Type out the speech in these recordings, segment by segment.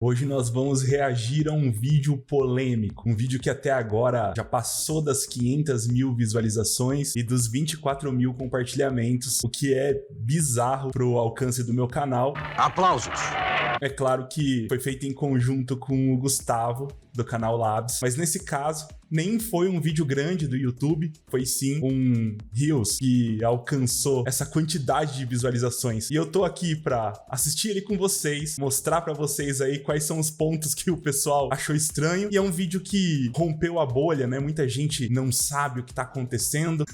Hoje nós vamos reagir a um vídeo polêmico, um vídeo que até agora já passou das 500 mil visualizações e dos 24 mil compartilhamentos, o que é bizarro pro alcance do meu canal. Aplausos! É claro que foi feito em conjunto com o Gustavo, do canal Labs, mas nesse caso nem foi um vídeo grande do YouTube, foi sim um Reels que alcançou essa quantidade de visualizações. E eu tô aqui pra assistir ele com vocês, mostrar pra vocês aí quais são os pontos que o pessoal achou estranho. E é um vídeo que rompeu a bolha, né? Muita gente não sabe o que tá acontecendo.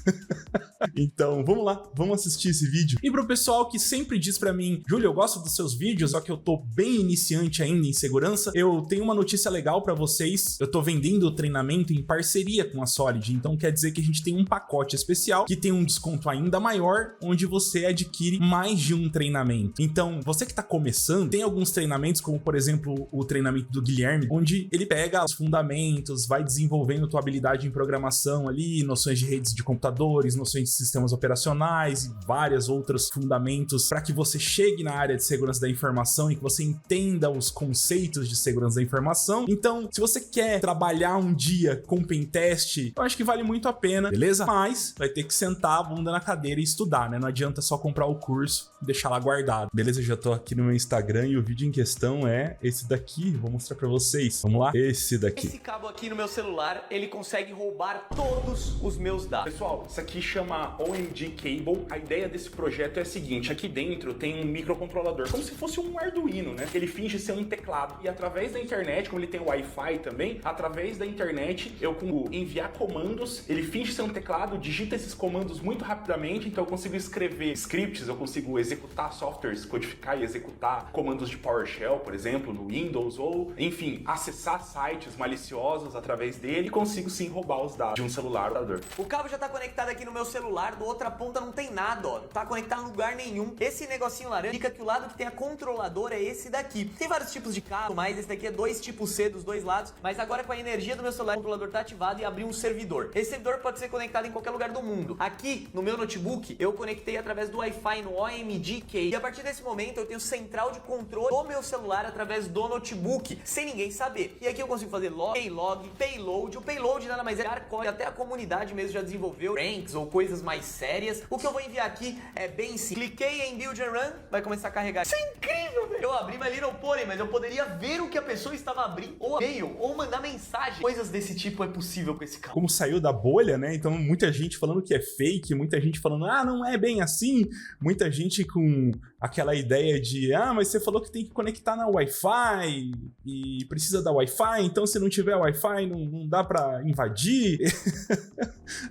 Então, vamos lá, vamos assistir esse vídeo. E pro pessoal que sempre diz pra mim, Júlio, eu gosto dos seus vídeos, só que eu tô bem iniciante ainda em segurança, eu tenho uma notícia legal pra vocês. Eu tô vendendo o treinamento em parceria com a Solid, então quer dizer que a gente tem um pacote especial que tem um desconto ainda maior, onde você adquire mais de um treinamento. Então, você que tá começando, tem alguns treinamentos, como por exemplo o treinamento do Guilherme, onde ele pega os fundamentos, vai desenvolvendo tua habilidade em programação ali, noções de redes de computadores, noções de sistemas operacionais e vários outros fundamentos para que você chegue na área de segurança da informação e que você entenda os conceitos de segurança da informação. Então, se você quer trabalhar um dia com pentest, eu acho que vale muito a pena, beleza? Mas vai ter que sentar a bunda na cadeira e estudar, né? Não adianta só comprar o curso e deixar lá guardado. Beleza? Eu já tô aqui no meu Instagram e o vídeo em questão é esse daqui. Vou mostrar pra vocês. Vamos lá? Esse daqui. Esse cabo aqui no meu celular, ele consegue roubar todos os meus dados. Pessoal, isso aqui chama OMG Cable. A ideia desse projeto é a seguinte: aqui dentro tem um microcontrolador, como se fosse um Arduino, né? Ele finge ser um teclado. E através da internet, como ele tem Wi-Fi também, através da internet eu consigo enviar comandos. Ele finge ser um teclado, digita esses comandos muito rapidamente, então eu consigo escrever scripts, eu consigo executar softwares, codificar e executar comandos de PowerShell, por exemplo, no Windows, ou, enfim, acessar sites maliciosos através dele e consigo sim roubar os dados de um celular. O cabo já tá conectado aqui no meu celular, do outra ponta não tem nada, ó, não tá conectado em lugar nenhum. Esse negocinho laranja indica que o lado que tem a controladora é esse daqui. Tem vários tipos de cabo, mas esse daqui é dois tipos C dos dois lados, mas agora com a energia do meu celular, o controlador tá ativado e abriu um servidor. Esse servidor pode ser conectado em qualquer lugar do mundo. Aqui no meu notebook, eu conectei através do Wi-Fi no OMG Cable. E a partir desse momento eu tenho central de controle do meu celular através do notebook, sem ninguém saber. E aqui eu consigo fazer log, paylog, payload. O payload nada mais é hardcore, até a comunidade mesmo já desenvolveu ranks ou coisas mais sérias. O que eu vou enviar aqui é bem simples. Cliquei em Build and Run, vai começar a carregar. Isso é incrível, velho! Eu abri My Little Pony, mas eu poderia ver o que a pessoa estava abrindo, ou e-mail, ou mandar mensagem. Coisas desse tipo é possível com esse cabo. Como saiu da bolha, né? Então muita gente falando que é fake, muita gente falando, ah, não é bem assim. Muita gente com aquela ideia de, ah, mas você falou que tem que conectar na Wi-Fi e precisa da Wi-Fi, então se não tiver Wi-Fi não dá pra invadir.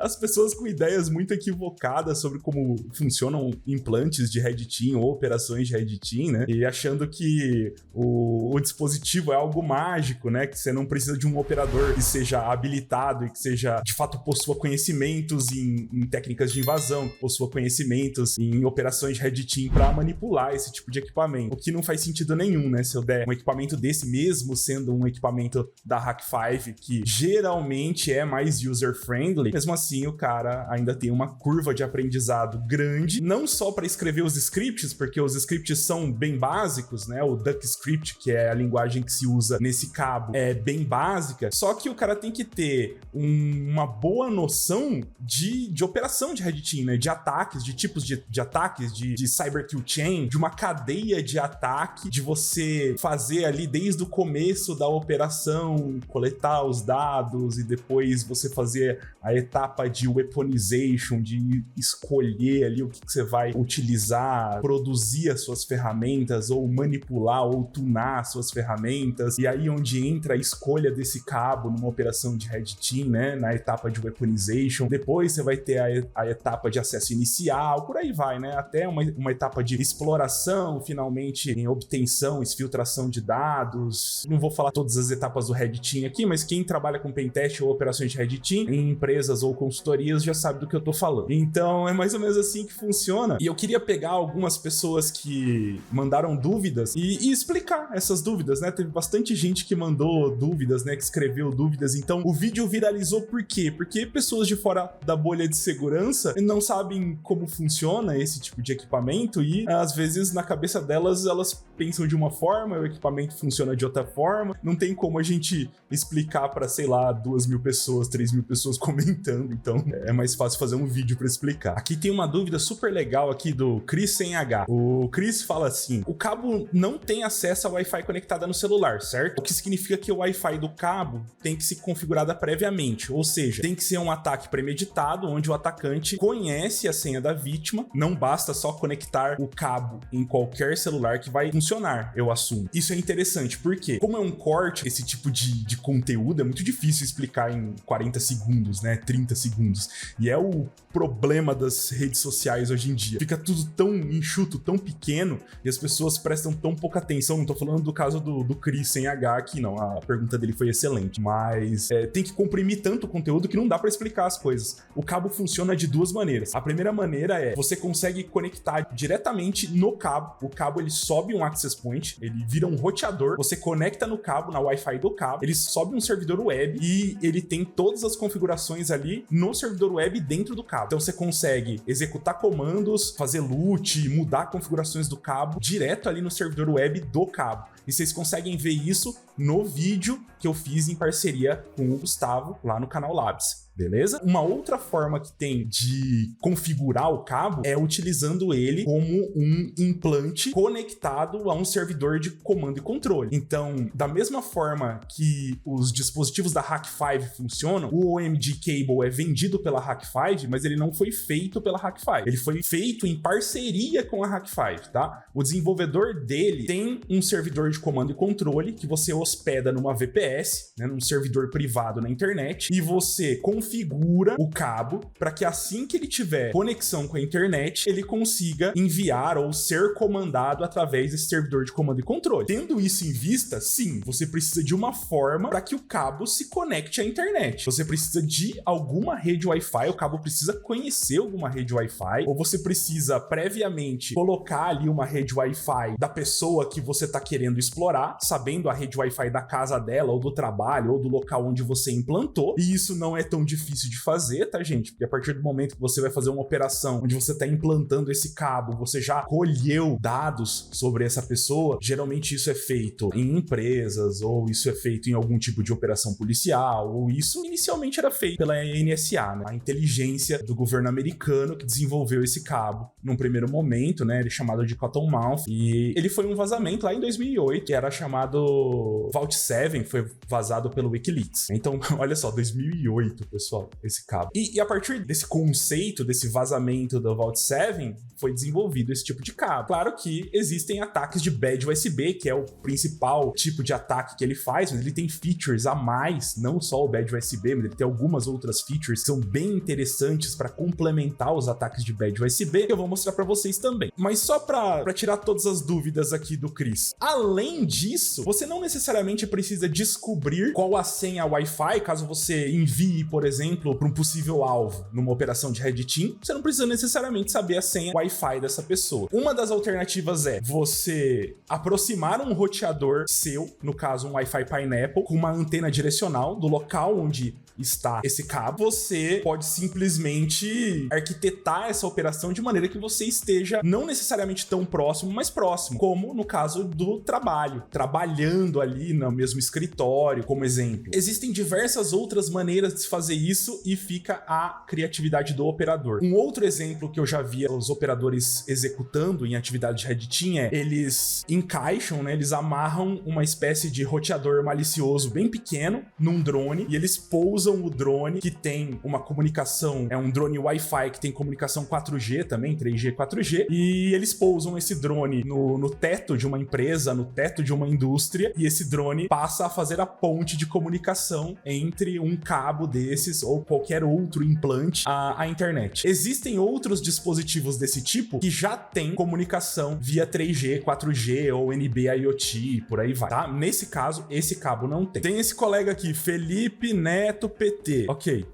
As pessoas com ideias muito equivocadas sobre como funcionam implantes de Red Team ou operações de Red Team, né? E achando que o dispositivo é algo mágico, né? Que você não precisa de um operador que seja habilitado e que seja, de fato, possua conhecimentos em técnicas de invasão, que possua conhecimentos em operações de Red Team para manipular esse tipo de equipamento. O que não faz sentido nenhum, né? Se eu der um equipamento desse, mesmo sendo um equipamento da Hack5, que geralmente é mais user-friendly, mesmo assim o cara ainda tem uma curva de aprendizado grande, não só para escrever os scripts, porque os scripts são bem básicos, né? O DuckScript, que é a linguagem que se usa nesse cabo, é bem básica, só que o cara tem que ter uma boa noção de operação de Red Team, né? De ataques, de tipos de ataques, de cyber kill chain, de uma cadeia de ataque, de você fazer ali desde o começo da operação, coletar os dados e depois você fazer a etapa de weaponization, de escolher ali o que você vai utilizar, produzir as suas ferramentas ou manipular ou tunar as suas ferramentas, e aí onde entra a escolha desse cabo numa operação de Red Team, né, na etapa de weaponization. Depois você vai ter a etapa de acesso inicial, por aí vai, né, até uma etapa de exploração, finalmente em obtenção, exfiltração de dados. Não vou falar todas as etapas do Red Team aqui, mas quem trabalha com pentest ou operações de Red Team em empresas ou consultorias já sabe do que eu tô falando. Então é mais ou menos assim que funciona. E eu queria pegar algumas pessoas que mandaram dúvidas e explicar essas dúvidas, né? Teve bastante gente que mandou dúvidas, né? Que escreveu dúvidas. Então o vídeo viralizou por quê? Porque pessoas de fora da bolha de segurança não sabem como funciona esse tipo de equipamento e às vezes na cabeça delas, elas pensam de uma forma, o equipamento funciona de outra forma, não tem como a gente explicar pra, sei lá, 2.000 pessoas, 3.000 pessoas comentando, então é mais fácil fazer um vídeo pra explicar. Aqui tem uma dúvida super legal aqui do Chris sem H. O Chris fala assim, o cabo não tem acesso ao Wi-Fi conectado no celular, certo? O que significa que o Wi-Fi do cabo tem que ser configurado previamente, ou seja, tem que ser um ataque premeditado, onde o atacante conhece a senha da vítima, não basta só conectar o cabo em qualquer celular que vai funcionar, eu assumo. Isso é interessante, porque como é um corte, esse tipo de conteúdo é muito difícil explicar em 40 segundos, né, 30 segundos, e é o problema das redes sociais hoje em dia. Fica tudo tão enxuto, tão pequeno, e as pessoas prestam tão pouca atenção. Não tô falando do caso do Chris sem H aqui, não. A pergunta dele foi excelente. Mas tem que comprimir tanto o conteúdo que não dá pra explicar as coisas. O cabo funciona de duas maneiras. A primeira maneira é, você consegue conectar diretamente no cabo. O cabo, ele sobe um access point, ele vira um roteador, você conecta no cabo, na Wi-Fi do cabo, ele sobe um servidor web e ele tem todas as configurações ali no servidor web dentro do cabo. Então você consegue executar comandos, fazer loot, mudar configurações do cabo direto ali no servidor web do cabo. E vocês conseguem ver isso no vídeo que eu fiz em parceria com o Gustavo lá no canal Labs. Beleza? Uma outra forma que tem de configurar o cabo é utilizando ele como um implante conectado a um servidor de comando e controle. Então, da mesma forma que os dispositivos da Hak5 funcionam, o OMG Cable é vendido pela Hak5, mas ele não foi feito pela Hak5. Ele foi feito em parceria com a Hak5, tá? O desenvolvedor dele tem um servidor de comando e controle que você hospeda numa VPS, né, num servidor privado na internet, e você configura o cabo para que assim que ele tiver conexão com a internet, ele consiga enviar ou ser comandado através desse servidor de comando e controle. Tendo isso em vista, sim, você precisa de uma forma para que o cabo se conecte à internet. Você precisa de alguma rede Wi-Fi, o cabo precisa conhecer alguma rede Wi-Fi, ou você precisa previamente colocar ali uma rede Wi-Fi da pessoa que você está querendo explorar, sabendo a rede Wi-Fi da casa dela, ou do trabalho, ou do local onde você implantou. E isso não é tão difícil de fazer, tá, gente? Porque a partir do momento que você vai fazer uma operação onde você está implantando esse cabo, você já colheu dados sobre essa pessoa. Geralmente isso é feito em empresas, ou isso é feito em algum tipo de operação policial, ou isso inicialmente era feito pela NSA, né? A inteligência do governo americano que desenvolveu esse cabo num primeiro momento, né? Ele é chamado de Cottonmouth, e ele foi um vazamento lá em 2008, que era chamado Vault 7, foi vazado pelo WikiLeaks. Então, olha só, 2008, pessoal, esse cabo. E a partir desse conceito, desse vazamento do Vault 7, foi desenvolvido esse tipo de cabo. Claro que existem ataques de bad USB, que é o principal tipo de ataque que ele faz, mas ele tem features a mais, não só o bad USB, mas ele tem algumas outras features que são bem interessantes para complementar os ataques de bad USB, que eu vou mostrar para vocês também. Mas só para tirar todas as dúvidas aqui do Chris. Além disso, você não necessariamente precisa descobrir qual a senha Wi-Fi, caso você envie, por exemplo, para um possível alvo numa operação de Red Team, você não precisa necessariamente saber a senha Wi-Fi dessa pessoa. Uma das alternativas é você aproximar um roteador seu, no caso um Wi-Fi Pineapple, com uma antena direcional do local onde está esse cabo. Você pode simplesmente arquitetar essa operação de maneira que você esteja não necessariamente tão próximo, mas próximo, como no caso do trabalho, trabalhando ali no mesmo escritório, como exemplo. Existem diversas outras maneiras de se fazer isso e fica a criatividade do operador. Um outro exemplo que eu já vi os operadores executando em atividade de Red Team é, eles encaixam, né, eles amarram uma espécie de roteador malicioso bem pequeno num drone e eles pousam o drone que tem uma comunicação, é um drone Wi-Fi que tem comunicação 4G também, 3G, 4G, e eles pousam esse drone no teto de uma empresa, no teto de uma indústria, e esse drone passa a fazer a ponte de comunicação entre um cabo desses ou qualquer outro implante à internet. Existem outros dispositivos desse tipo que já têm comunicação via 3G, 4G ou NB-IoT, por aí vai, tá? Nesse caso, esse cabo não tem. Tem esse colega aqui, Felipe Neto PT. Ok.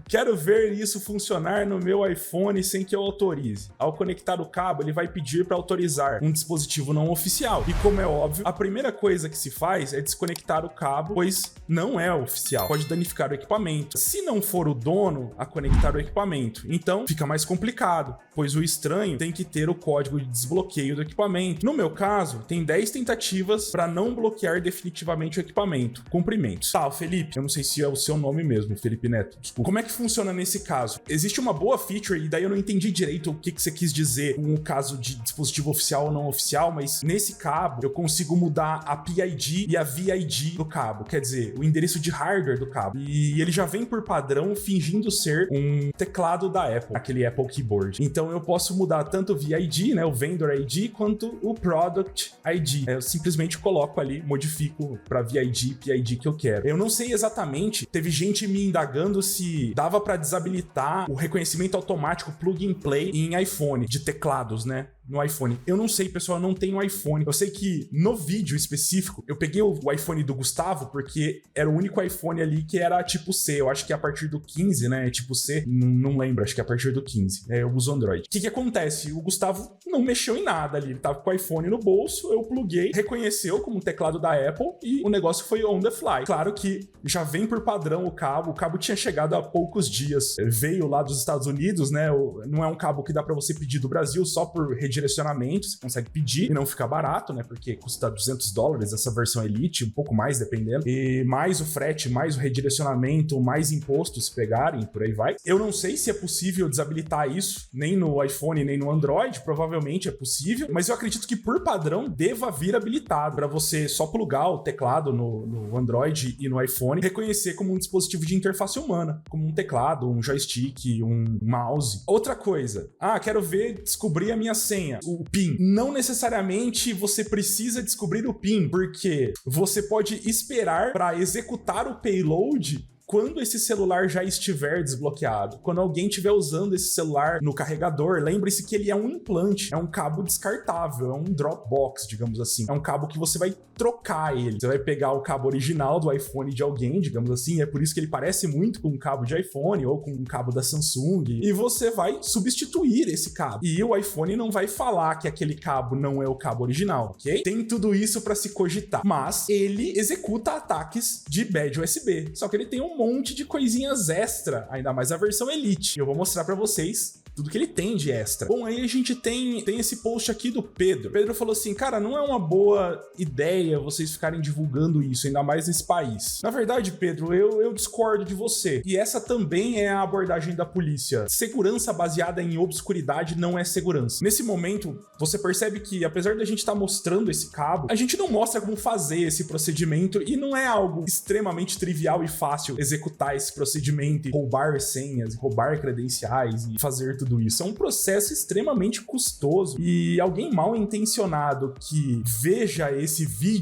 Quero ver isso funcionar no meu iPhone sem que eu autorize. Ao conectar o cabo, ele vai pedir para autorizar um dispositivo não oficial oficial. E como é óbvio, a primeira coisa que se faz é desconectar o cabo, pois não é oficial. Pode danificar o equipamento. Se não for o dono a conectar o equipamento, então fica mais complicado, pois o estranho tem que ter o código de desbloqueio do equipamento. No meu caso, tem 10 tentativas para não bloquear definitivamente o equipamento. Cumprimentos. Tá, Felipe, eu não sei se é o seu nome mesmo, Felipe Neto, desculpa. Como é que funciona nesse caso? Existe uma boa feature, e daí eu não entendi direito o que você quis dizer com o caso de dispositivo oficial ou não oficial, mas nesse cabo eu consigo mudar a PID e a VID do cabo, quer dizer, o endereço de hardware do cabo. E ele já vem por padrão fingindo ser um teclado da Apple, aquele Apple Keyboard. Então eu posso mudar tanto o VID, né, o Vendor ID, quanto o Product ID. Eu simplesmente coloco ali, modifico para VID e PID que eu quero. Eu não sei exatamente, teve gente me indagando se dava para desabilitar o reconhecimento automático plug and play em iPhone, de teclados, né? No iPhone. Eu não sei, pessoal, eu não tenho iPhone. Eu sei que no vídeo específico, eu peguei o iPhone do Gustavo porque era o único iPhone ali que era tipo C. Eu acho que é a partir do 15, né? Tipo C. Não lembro, acho que é a partir do 15. Eu uso Android. O que acontece? O Gustavo não mexeu em nada ali. Ele tava com o iPhone no bolso, eu pluguei, reconheceu como teclado da Apple e o negócio foi on the fly. Claro que já vem por padrão o cabo tinha chegado há poucos dias. Veio lá dos Estados Unidos, né? Não é um cabo que dá pra você pedir do Brasil só por redirecionamento, você consegue pedir e não fica barato, né? Porque custa $200 essa versão Elite, um pouco mais dependendo. E mais o frete, mais o redirecionamento, mais imposto se pegarem, por aí vai. Eu não sei se é possível desabilitar isso, nem no iPhone, nem no Android, provavelmente é possível, mas eu acredito que por padrão deva vir habilitado para você só plugar o teclado no Android e no iPhone, reconhecer como um dispositivo de interface humana, como um teclado, um joystick, um mouse. Outra coisa, quero descobrir a minha senha, o PIN. Não necessariamente você precisa descobrir o PIN, porque você pode esperar para executar o payload quando esse celular já estiver desbloqueado. Quando alguém estiver usando esse celular no carregador, lembre-se que ele é um implante, é um cabo descartável, é um Dropbox, digamos assim. É um cabo que você vai trocar ele. Você vai pegar o cabo original do iPhone de alguém, digamos assim, é por isso que ele parece muito com um cabo de iPhone ou com um cabo da Samsung, e você vai substituir esse cabo. E o iPhone não vai falar que aquele cabo não é o cabo original, ok? Tem tudo isso para se cogitar, mas ele executa ataques de bad USB, só que ele tem um monte de coisinhas extra, ainda mais a versão Elite. Eu vou mostrar para vocês tudo que ele tem de extra. Bom, aí a gente tem esse post aqui do Pedro. Pedro falou assim, cara, não é uma boa ideia vocês ficarem divulgando isso, ainda mais nesse país. Na verdade, Pedro, eu discordo de você. E essa também é a abordagem da polícia. Segurança baseada em obscuridade não é segurança. Nesse momento, você percebe que, apesar da gente estar mostrando esse cabo, a gente não mostra como fazer esse procedimento e não é algo extremamente trivial e fácil executar esse procedimento e roubar senhas, roubar credenciais e fazer tudo isso. É um processo extremamente custoso e alguém mal intencionado que veja esse vídeo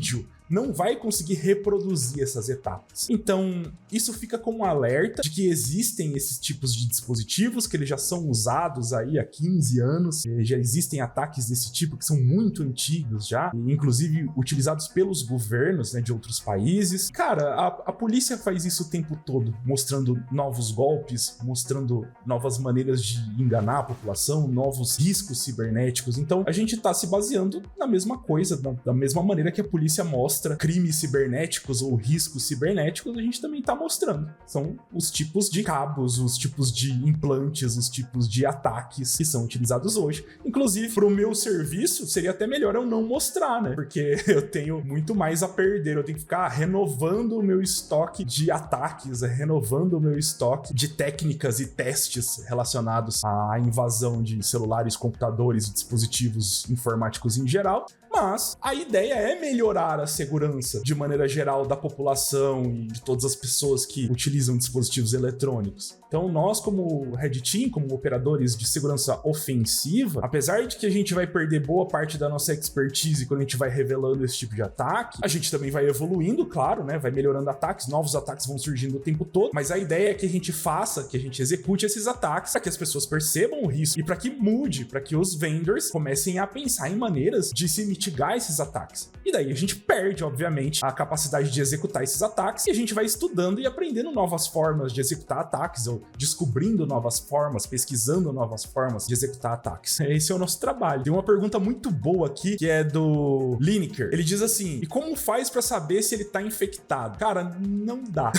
não vai conseguir reproduzir essas etapas. Então, isso fica como um alerta de que existem esses tipos de dispositivos, que eles já são usados aí há 15 anos, já existem ataques desse tipo que são muito antigos já, inclusive utilizados pelos governos, né, de outros países. Cara, a polícia faz isso o tempo todo, mostrando novos golpes, mostrando novas maneiras de enganar a população, novos riscos cibernéticos. Então, a gente tá se baseando na mesma coisa, da mesma maneira que a polícia mostra crimes cibernéticos ou riscos cibernéticos, a gente também tá mostrando. São os tipos de cabos, os tipos de implantes, os tipos de ataques que são utilizados hoje. Inclusive, pro meu serviço, seria até melhor eu não mostrar, né? Porque eu tenho muito mais a perder, eu tenho que ficar renovando o meu estoque de ataques, renovando o meu estoque de técnicas e testes relacionados à invasão de celulares, computadores e dispositivos informáticos em geral. Mas a ideia é melhorar a segurança de maneira geral da população e de todas as pessoas que utilizam dispositivos eletrônicos. Então nós, como Red Team, como operadores de segurança ofensiva, apesar de que a gente vai perder boa parte da nossa expertise quando a gente vai revelando esse tipo de ataque, a gente também vai evoluindo, claro, né? Vai melhorando ataques, novos ataques vão surgindo o tempo todo, mas a ideia é que a gente faça, que a gente execute esses ataques para que as pessoas percebam o risco e para que mude, para que os vendors comecem a pensar em maneiras de se mitigar esses ataques. E daí a gente perde perde, obviamente, a capacidade de executar esses ataques, e a gente vai estudando e aprendendo novas formas de executar ataques, ou descobrindo novas formas, pesquisando novas formas de executar ataques. Esse é o nosso trabalho. Tem uma pergunta muito boa aqui, que é do Lineker. Ele diz assim: e como faz pra saber se ele tá infectado? Cara, não dá.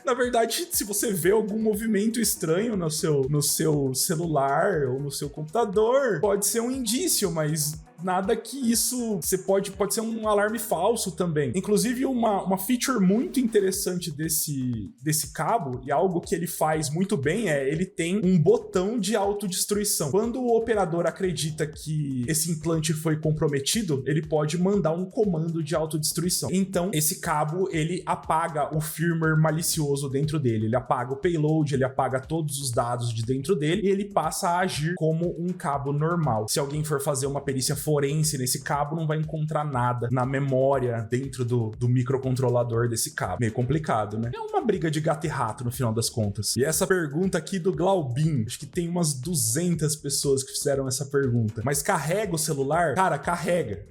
Na verdade, se você vê algum movimento estranho no seu celular ou no seu computador, pode ser um indício, mas nada que isso... pode ser um alarme falso também. Inclusive, uma feature muito interessante desse cabo, e algo que ele faz muito bem, ele tem um botão de autodestruição. Quando o operador acredita que esse implante foi comprometido, ele pode mandar um comando de autodestruição. Então, esse cabo, ele apaga o firmware malicioso dentro dele. Ele apaga o payload, ele apaga todos os dados de dentro dele, e ele passa a agir como um cabo normal. Se alguém for fazer uma perícia forense nesse cabo, não vai encontrar nada na memória dentro do microcontrolador desse cabo. Meio complicado, né? É uma briga de gato e rato no final das contas. E essa pergunta aqui do Glaubin, acho que tem umas 200 pessoas que fizeram essa pergunta. Mas carrega o celular? Cara, carrega.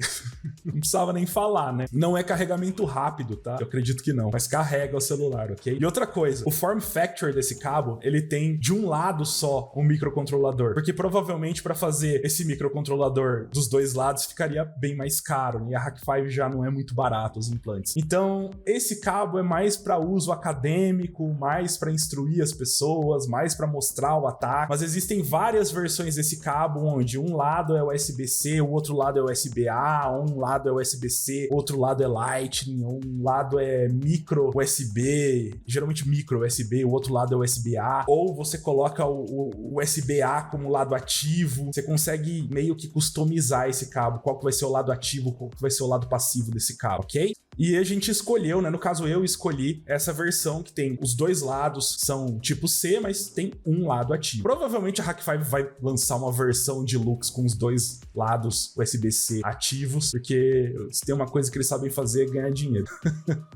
Não precisava nem falar, né? Não é carregamento rápido, tá? Eu acredito que não. Mas carrega o celular, ok? E outra coisa, o form factor desse cabo, ele tem de um lado só um microcontrolador. Porque provavelmente para fazer esse microcontrolador dos dois lados ficaria bem mais caro, né? E a Hak5 já não é muito barato, os implantes. Então, esse cabo é mais para uso acadêmico, mais para instruir as pessoas, mais para mostrar o ataque. Mas existem várias versões desse cabo, onde um lado é USB-C, o outro lado é USB-A, um lado é USB-C, outro lado é Lightning, um lado é micro USB, geralmente micro USB, o outro lado é USB-A, ou você coloca o USB-A como lado ativo. Você consegue meio que customizar esse cabo, qual que vai ser o lado ativo, qual que vai ser o lado passivo desse cabo, ok? E a gente escolheu, né? No caso, eu escolhi essa versão que tem os dois lados, são tipo C, mas tem um lado ativo. Provavelmente a Hak5 vai lançar uma versão deluxe com os dois lados USB-C ativos, porque se tem uma coisa que eles sabem fazer é ganhar dinheiro.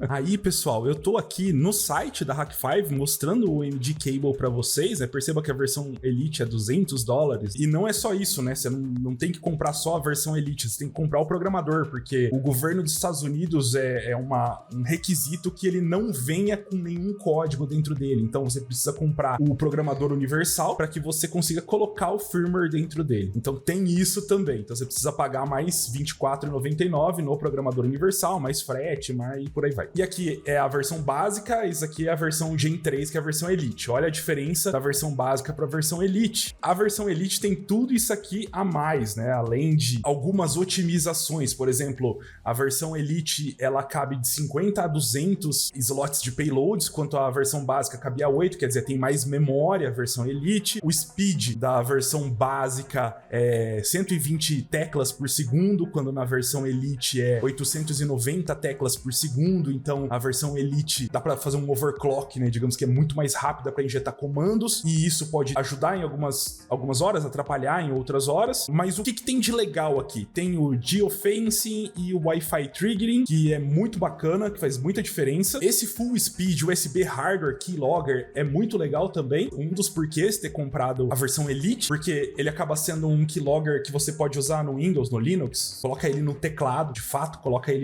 Aí, pessoal, eu tô aqui no site da Hak5 mostrando o MD Cable pra vocês, né? Perceba que a versão Elite é $200, e não é só isso, né? Você não tem que comprar só a versão Elite, você tem que comprar o programador, porque o governo dos Estados Unidos é um requisito que ele não venha com nenhum código dentro dele. Então você precisa comprar o programador universal para que você consiga colocar o firmware dentro dele. Então tem isso também. Então você precisa pagar mais R$24,99 no programador universal, mais frete, mais por aí vai. E aqui é a versão básica, isso aqui é a versão Gen 3, que é a versão Elite. Olha a diferença da versão básica para a versão Elite. A versão Elite tem tudo isso aqui a mais, né? Além de algumas otimizações. Por exemplo, a versão Elite, ela cabe de 50 a 200 slots de payloads, enquanto a versão básica cabia 8, quer dizer, tem mais memória a versão Elite. O speed da versão básica é 120 teclas por segundo, quando na versão Elite é 890 teclas por segundo. Então a versão Elite dá para fazer um overclock, né? Digamos que é muito mais rápida para injetar comandos, e isso pode ajudar em algumas horas, atrapalhar em outras horas. Mas o que tem de legal aqui? Tem o geofencing e o Wi-Fi triggering, que é muito bacana, que faz muita diferença. Esse Full Speed USB Hardware Keylogger é muito legal também. Um dos porquês ter comprado a versão Elite, porque ele acaba sendo um keylogger que você pode usar no Windows, no Linux. Coloca ele no teclado, de fato,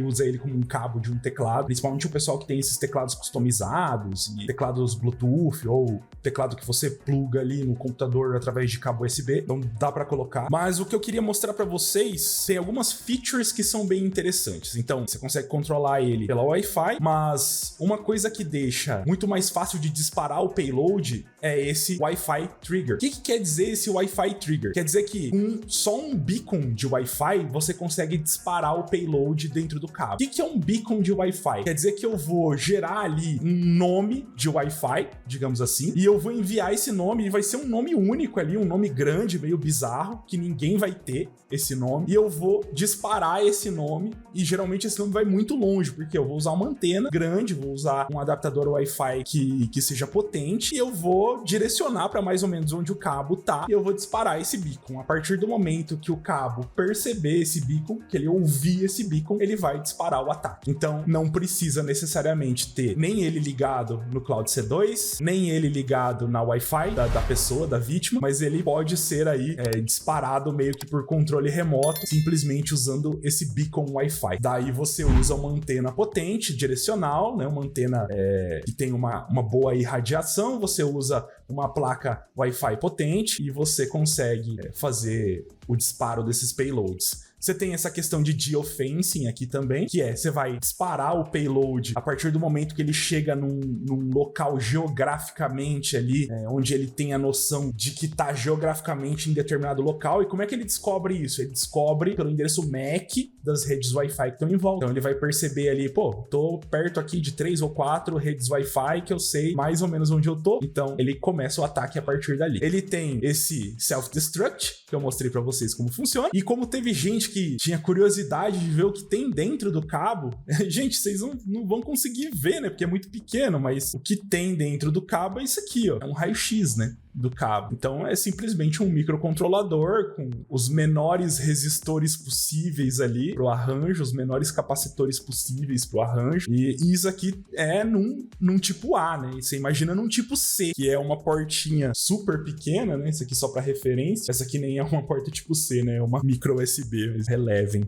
usa ele como um cabo de um teclado, principalmente o pessoal que tem esses teclados customizados e teclados Bluetooth, ou teclado que você pluga ali no computador através de cabo USB. Então dá para colocar. Mas o que eu queria mostrar para vocês, tem algumas features que são bem interessantes. Então você consegue controlar ele pela Wi-Fi, mas uma coisa que deixa muito mais fácil de disparar o payload é esse Wi-Fi Trigger. O que quer dizer esse Wi-Fi Trigger? Quer dizer que com só um beacon de Wi-Fi, você consegue disparar o payload dentro do cabo. O que é um beacon de Wi-Fi? Quer dizer que eu vou gerar ali um nome de Wi-Fi, digamos assim, e eu vou enviar esse nome, e vai ser um nome único ali, um nome grande, meio bizarro, que ninguém vai ter esse nome, e eu vou disparar esse nome, e geralmente esse nome vai muito longe, porque eu vou usar uma antena grande, vou usar um adaptador Wi-Fi que seja potente, e eu vou direcionar para mais ou menos onde o cabo tá, e eu vou disparar esse beacon. A partir do momento que o cabo perceber esse beacon, que ele ouvir esse beacon, ele vai disparar o ataque. Então, não precisa necessariamente ter nem ele ligado no Cloud C2, nem ele ligado na Wi-Fi da pessoa, da vítima, mas ele pode ser aí disparado meio que por controle remoto, simplesmente usando esse beacon Wi-Fi. Daí você usa uma antena potente, direcional, né? Uma antena que tem uma boa irradiação, você usa uma placa Wi-Fi potente e você consegue fazer o disparo desses payloads. Você tem essa questão de geofencing aqui também, que você vai disparar o payload a partir do momento que ele chega num local geograficamente ali, onde ele tem a noção de que tá geograficamente em determinado local. E como é que ele descobre isso? Ele descobre pelo endereço MAC das redes Wi-Fi que estão em volta. Então ele vai perceber ali, tô perto aqui de 3 ou 4 redes Wi-Fi que eu sei mais ou menos onde eu tô. Então ele começa o ataque a partir dali. Ele tem esse self-destruct, que eu mostrei pra vocês como funciona. E como teve gente que tinha curiosidade de ver o que tem dentro do cabo, gente, vocês não vão conseguir ver, né? Porque é muito pequeno, mas o que tem dentro do cabo é isso aqui, ó. É um raio-x, né? Do cabo. Então é simplesmente um microcontrolador com os menores resistores possíveis ali pro arranjo, os menores capacitores possíveis pro arranjo. E isso aqui é num tipo A, né? Você imagina num tipo C, que é uma portinha super pequena, né? Isso aqui só para referência. Essa aqui nem é uma porta tipo C, né? É uma micro USB, mas relevem.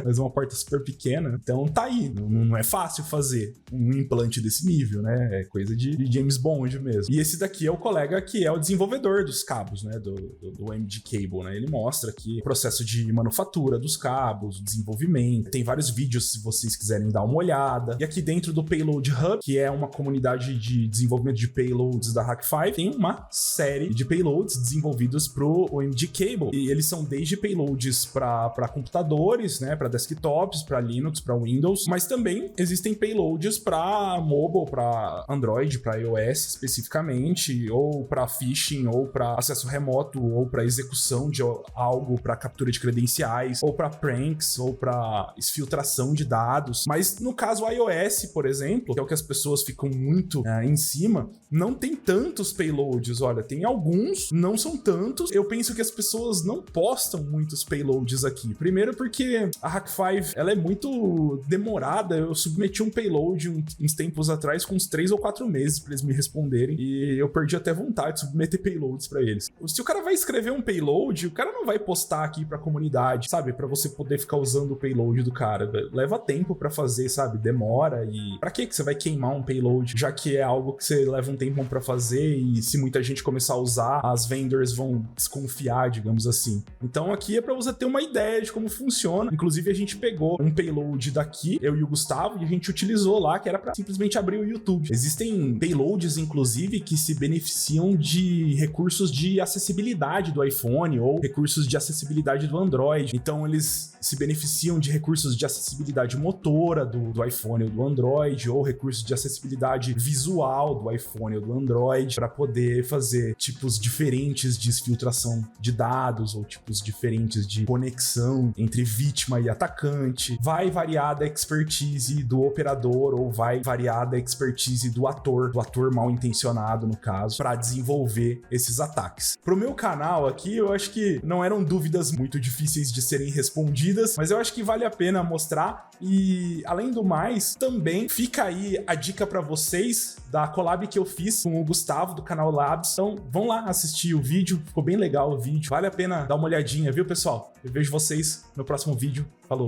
Mas é uma porta super pequena. Então tá aí. Não é fácil fazer um implante desse nível, né? É coisa de James Bond mesmo. E esse daqui é o colega que é o desenvolvedor dos cabos, né, do OMG Cable, né? Ele mostra aqui o processo de manufatura dos cabos, o desenvolvimento. Tem vários vídeos se vocês quiserem dar uma olhada. E aqui dentro do Payload Hub, que é uma comunidade de desenvolvimento de payloads da Hak5, tem uma série de payloads desenvolvidos pro OMG Cable. E eles são desde payloads para computadores, né, para desktops, para Linux, para Windows, mas também existem payloads para mobile, para Android, para iOS especificamente, ou para phishing, ou para acesso remoto, ou para execução de algo, para captura de credenciais, ou para pranks, ou para exfiltração de dados. Mas no caso iOS, por exemplo, que é o que as pessoas ficam muito em cima, não tem tantos payloads. Olha, tem alguns, não são tantos. Eu penso que as pessoas não postam muitos payloads aqui. Primeiro porque a Hak5, ela é muito demorada. Eu submeti um payload uns tempos atrás com uns 3 ou 4 meses para eles me responderem, e eu perdi até vontade de submeter payloads para eles. Se o cara vai escrever um payload, o cara não vai postar aqui pra comunidade, sabe? Pra você poder ficar usando o payload do cara. Leva tempo pra fazer, sabe? Demora. E pra que você vai queimar um payload? Já que é algo que você leva um tempo pra fazer, e se muita gente começar a usar, as vendors vão desconfiar, digamos assim. Então aqui é pra você ter uma ideia de como funciona. Inclusive a gente pegou um payload daqui, eu e o Gustavo, e a gente utilizou lá, que era pra simplesmente abrir o YouTube. Existem payloads, inclusive, que se beneficiam de recursos de acessibilidade do iPhone ou recursos de acessibilidade do Android. Então eles se beneficiam de recursos de acessibilidade motora do iPhone ou do Android, ou recursos de acessibilidade visual do iPhone ou do Android, para poder fazer tipos diferentes de exfiltração de dados, ou tipos diferentes de conexão entre vítima e atacante. Vai variar da expertise do operador, ou vai variar da expertise do ator mal intencionado, no caso, para desenvolver esses ataques. Pro meu canal aqui, eu acho que não eram dúvidas muito difíceis de serem respondidas, mas eu acho que vale a pena mostrar. E além do mais, também fica aí a dica para vocês da collab que eu fiz com o Gustavo do canal Labs. Então vão lá assistir o vídeo, ficou bem legal o vídeo, vale a pena dar uma olhadinha, viu, pessoal? Eu vejo vocês no próximo vídeo. Falou!